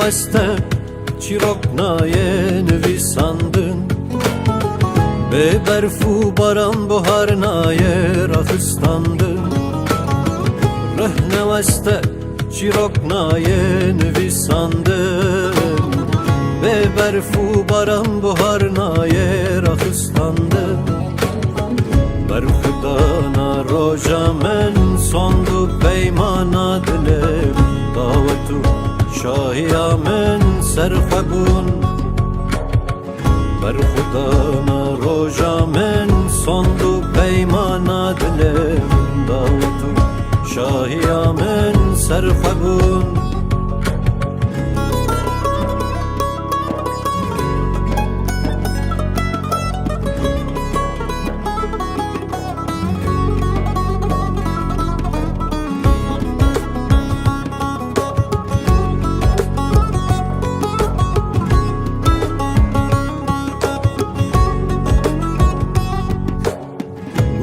neweste çîroknayê nivîsandin bê berf û baran buhar nayê raxistandin rih neweste çîroknayê nivîsandin bê berf û baran buhar nayê raxistandin berxidana roja min sondu peymana dilê dawet û şahiya min serxwebûn berxudana roja min sondu peymana dilê dawet û şahiya min serxwebûn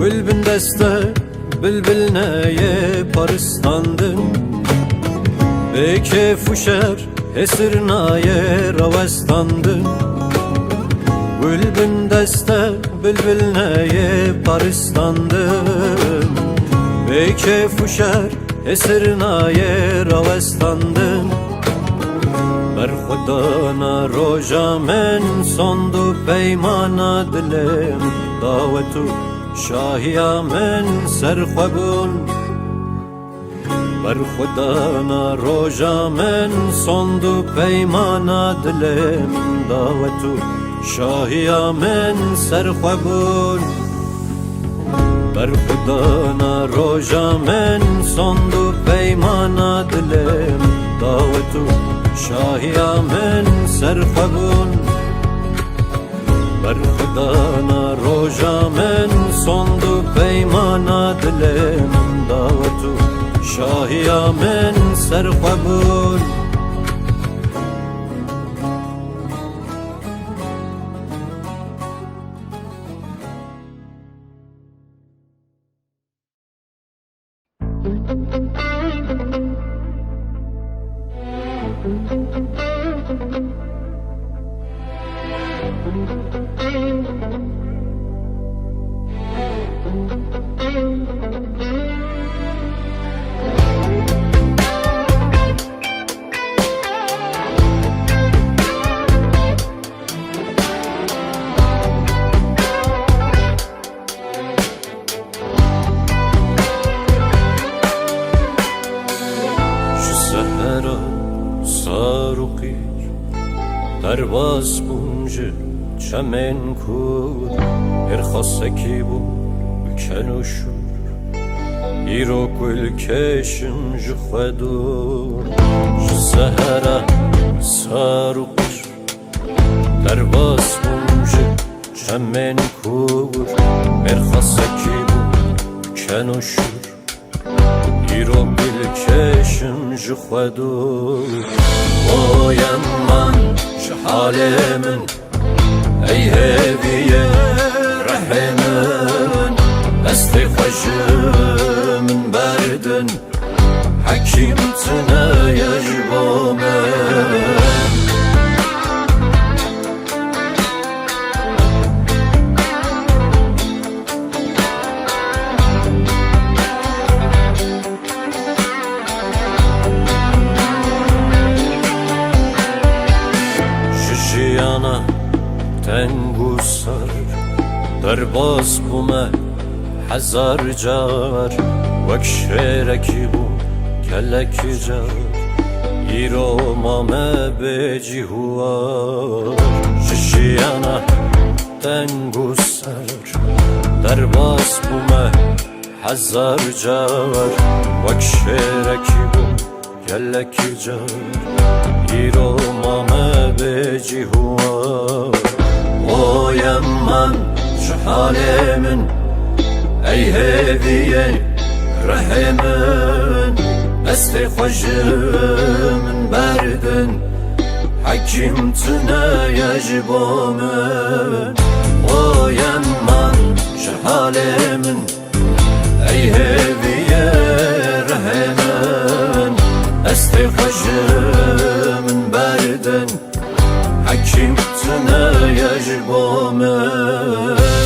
Gülbin deste bülbül neye paristandın Beke fuşer hesir naye ravestandın Gülbin deste bülbül neye paristandın Beke fuşer hesir naye ravestandın Berxudana roja men sondu peymana dilim davetu şahiya min serxwebûn berxudana roja min sondu peymana dilê min dawet û şahiya min serxwebûn berxudana roja min sondu peymana dilê min dawet û şahiya min serxwebûn berxudana roja min sondu peymana dilê min dawet û şahiya min serxwebûn Derbas bunca çemen kur her xaseki bu kenuşur İro kul keşim jxvedur Zehra sarukir Derbas bunca çemen kur her xaseki bu kenuşur İro kul keşim jxvedur O yaman halimin ey heviye rahimin desti xwejimin berdin hakimtine yecbomin تنگو سر درباز بومه هزار جار وک شیرکی بوم کلکی جار ایرو مامه بیجی هوار ششیانا تنگو سر درباز بومه هزار جار وک شیرکی بوم کلکی جار ایرو مامه بیجی هوار O yaman şu halimin ey heviye rahimin desti xwejimin berdin hakimtine yecbomin O yaman şu halimin ey heviye rahimin desti xwejimin berdin با من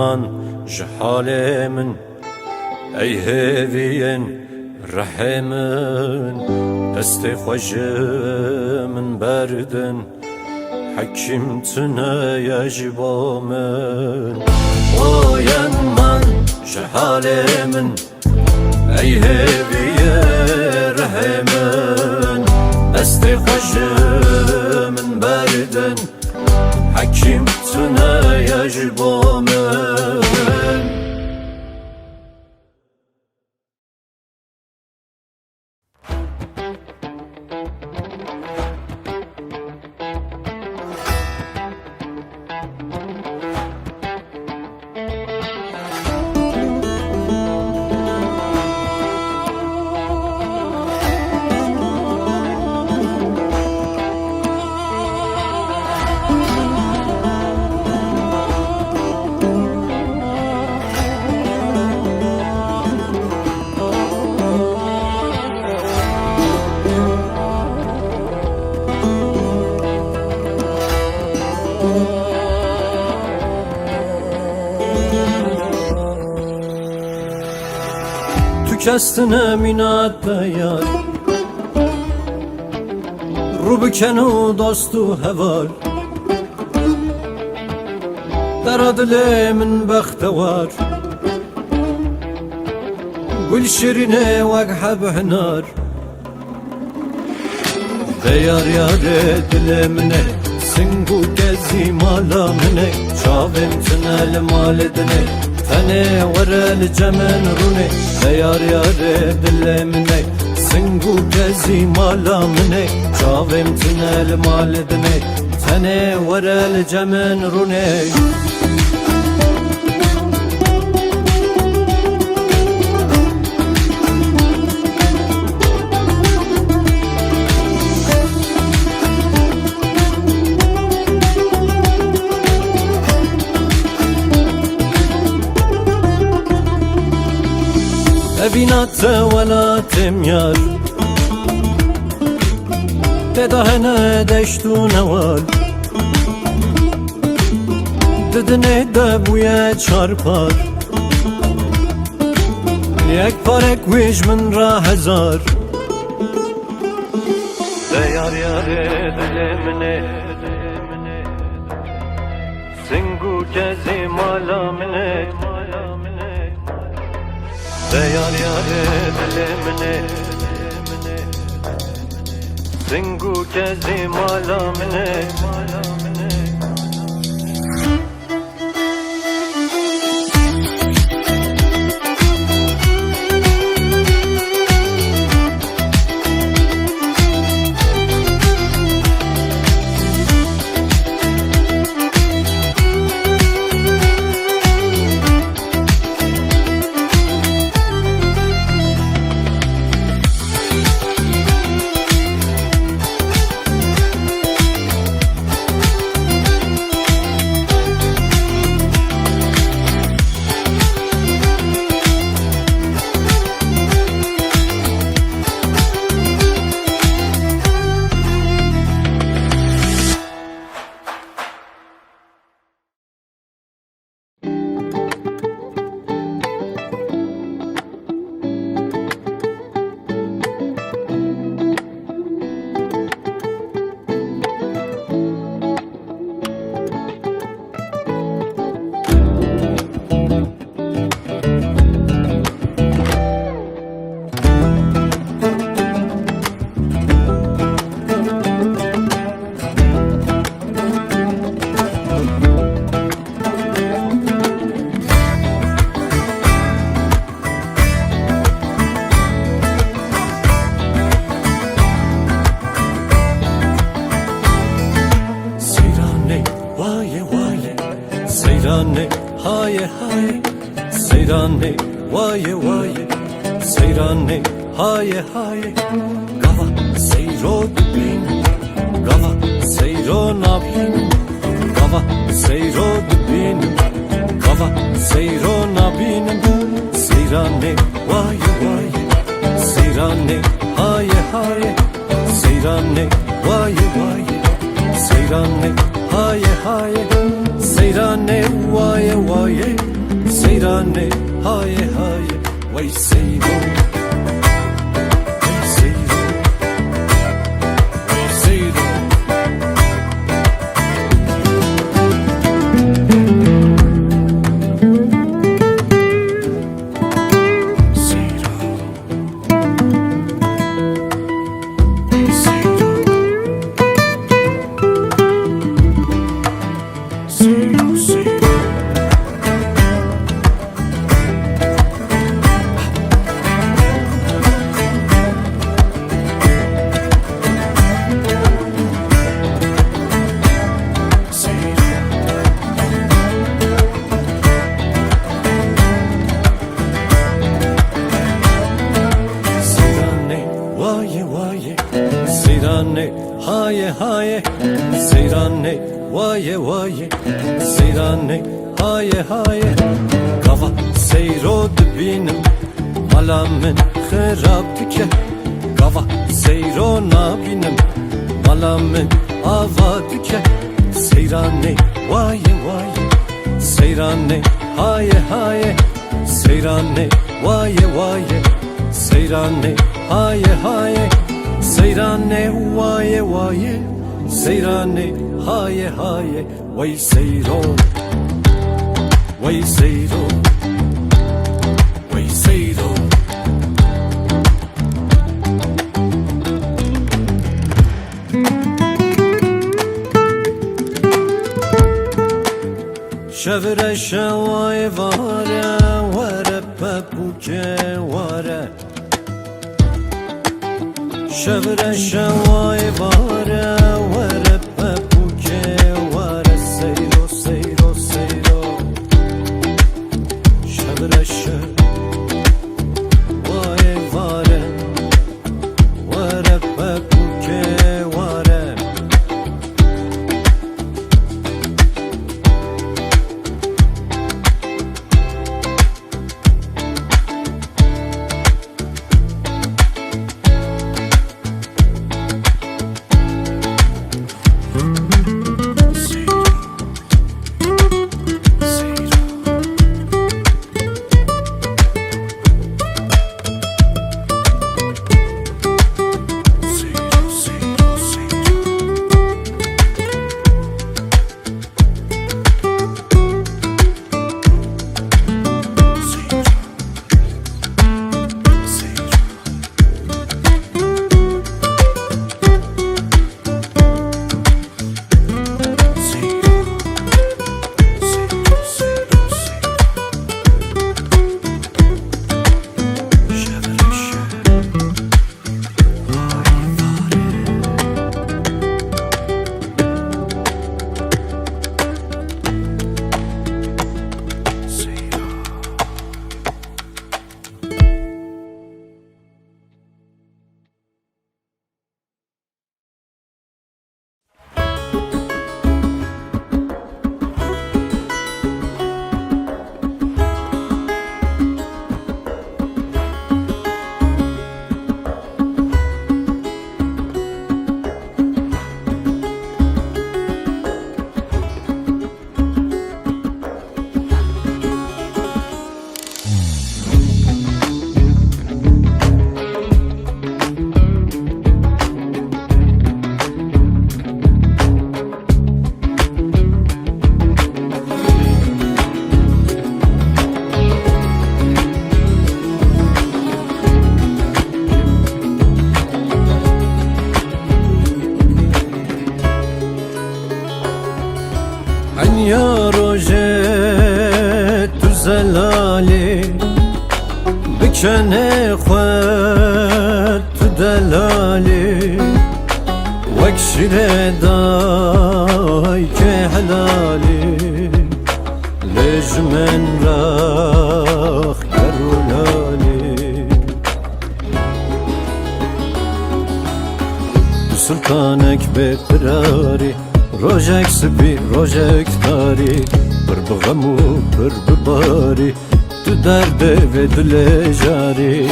من جحال من ای هیوین رحمن دست خوش من بردن حکیم تنه یجبا من وین من جحال من ای هیوین رحمن دست خوش من بردن حکیم تنه یجبا من کستن مینات یار رو بکن و داست و هوار در دل من بختوار گل شیرینه وقح بحنار دیار یار دل منه سنگو گزی مالا منه چاوم تنال مال دنه تنه ورل جمن رونه دیار یار دل منه سنگو گزی مالا منه چاوم تنال مال دنه تنه ورل جمن رونه بینات ولاتم یار تدهنه دشتو نوال ددنه دبویه چارپار یک پارک ویش من را هزار دیار یار دل منه سنگو کزی مالا منه دیار یار دل منه سنگو کزی مالا منه seyrane haye haye seyrane vaye vaye seyrane haye haye gava seyro dibin gava seyro nabin gava seyro dibin gava seyro nabin seyrane vaye vaye seyrane haye haye seyrane vaye vaye seyrane haye haye seyrane vaye vaye seyrane haye haye vay seyro vay seyro vay seyro seyrane haye haye seyrane vaye vaye seyrane haye haye gava seyro dibinim malamin kharab dike gava seyro nabinim malamin ava dike seyrane vaye vaye seyrane haye haye seyrane vaye vaye seyrane haye haye seyrane vaye vaye seyrane haye haye vay seyro vay seyro vay seyro şevre şevay vare vare pepuke vare şevre şevay vare vare pepuke vare seyro seyro seyro şevre şevay vare vare pepuke vare Ya roje tu zelali bikene khwat tu delali وكشري داي كحلالي لجمن راخ کرولالي سلطانك بقراري روجك سبي روجك تاري پر بغمو پر بباري تو درد و دل جاري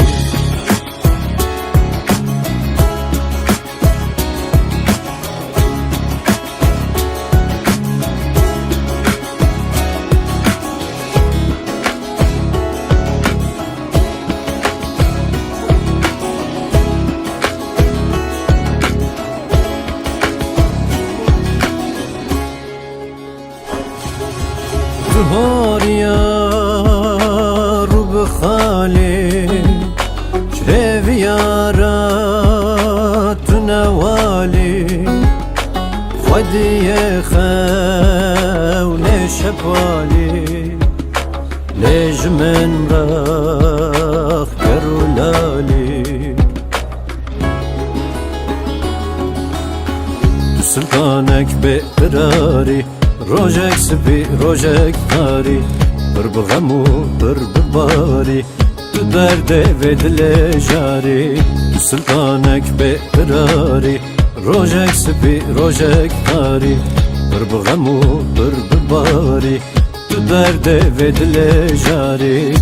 بهاریا رو بخالی شویارا تو نوالی خودی خون شبالی لجمن راخ کرلالی سلطانك بقراري روجك سبي روجك تاري پر بغمو پر بباري تو درد و دل جاري سلطانك بقراري روجك سبي روجك تاري پر بغمو پر بباري تو درد و دل جاري